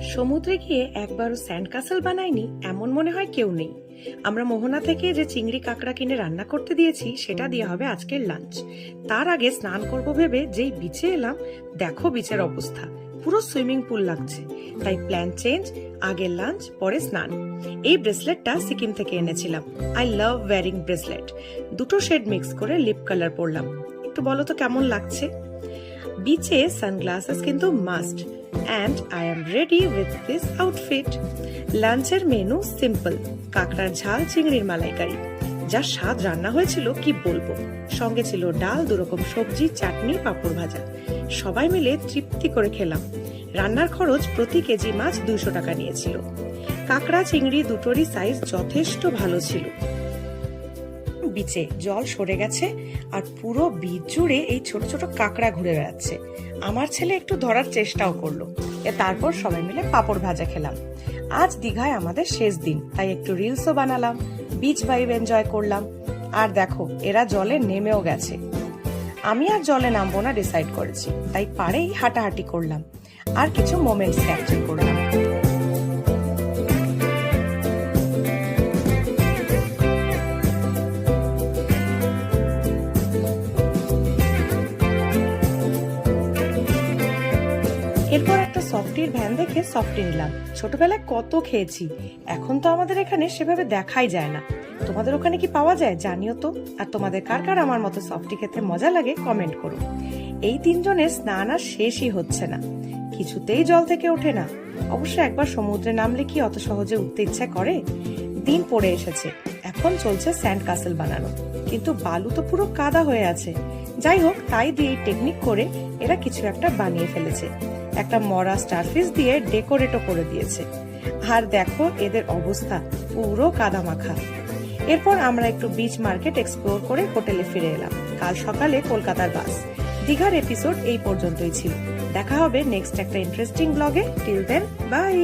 সমুদ্রে গিয়ে একবারও স্যান্ড কাসেল বানাইনি এমন মনে হয় কেউ নেই। আমরা মোহনা থেকে যে চিংড়ি কাঁকড়া কিনে রান্না করতে দিয়েছি সেটা দিয়ে হবে আজকের লাঞ্চ। তার আগে স্নান করব ভেবে যেই বিচে এলাম, দেখো বিচের অবস্থা, পুরো সুইমিং পুল লাগছে। তাই প্ল্যান চেঞ্জ, আগে লাঞ্চ পরে স্নান। এই ব্রেসলেটটা সিকিম থেকে এনেছিলাম। I love wearing bracelet. দুটো শেড মিক্স করে লিপ কালার পরলাম। একটু বলো তো কেমন লাগছে? বিচে সানগ্লাসেস কিন্তু must, and I am ready with this outfit. লাঞ্চের মেনু সিম্পল, কাঁকড়ার ঝাল, চিংড়ির মালাইকারি। যা স্বাদ রান্না হয়েছিল কি বলবো। সঙ্গে ছিল ডাল, দুরকম সবজি, চাটনি, পাঁপড় ভাজা। সবাই মিলে তৃপ্তি করে খেলাম। রান্নার খরচ প্রতি কেজি মাছ 200 টাকা নিয়েছিল। কাঁকড়া চিংড়ি দুটোরই সাইজ যথেষ্ট ভালো ছিল। বিচে জল সরে গেছে আর পুরো বিচ জুড়ে এই ছোট ছোট কাঁকড়া ঘুরে বেড়াচ্ছে। আমার ছেলে একটু ধরার চেষ্টাও করলো। তারপর সবাই মিলে পাঁপড় ভাজা খেলাম। আজ দীঘায় আমাদের শেষ দিন, তাই একটু রিলসও বানালাম, বিচ ভাইব এনজয় করলাম। আর দেখো এরা জলে নেমেও গেছে। আমি আর জলে নামবো না ডিসাইড করেছি, তাই পাড়েই হাঁটাহাঁটি করলাম আর কিছু মোমেন্টস ক্যাপচার করলাম। এরপর একটা সফটির ভ্যান দেখে সফটি নিলাম। ছোটবেলায় কত খেয়েছি, এখন তো আমাদের এখানে সেভাবে দেখাই যায় না। তোমাদের ওখানে কি পাওয়া যায় জানিও তো। আর তোমাদের কার কার আমার মতো সফটি খেতে মজা লাগে কমেন্ট করো। এই তিনজনের স্নান আর শেষই হচ্ছে না, কিছুতেই জল থেকে ওঠে না। অবশ্য একবার সমুদ্রে নামলে কি অত সহজে উঠতে ইচ্ছে করে? দিন পড়ে এসেছে, এখন চলছে স্যান্ড কাসেল বানানো, কিন্তু বালু তো পুরো কাদা হয়ে আছে। যাই হোক, তাই দিয়ে টেকনিক করে এরা কিছু একটা বানিয়ে ফেলেছে। একটা মরা স্টারফিশ দিয়ে ডেকোরেটও করে দিয়েছে। আর দেখো এদের অবস্থা, পুরো কাদা মাখা। এরপর আমরা একটু বিচ মার্কেট এক্সপ্লোর করে হোটেলে ফিরে এলাম। কাল সকালে কলকাতার বাস। দীঘার এপিসোড এই পর্যন্তই ছিল। দেখা হবে নেক্সট একটা ইন্টারেস্টিং ব্লগে। Till then, by.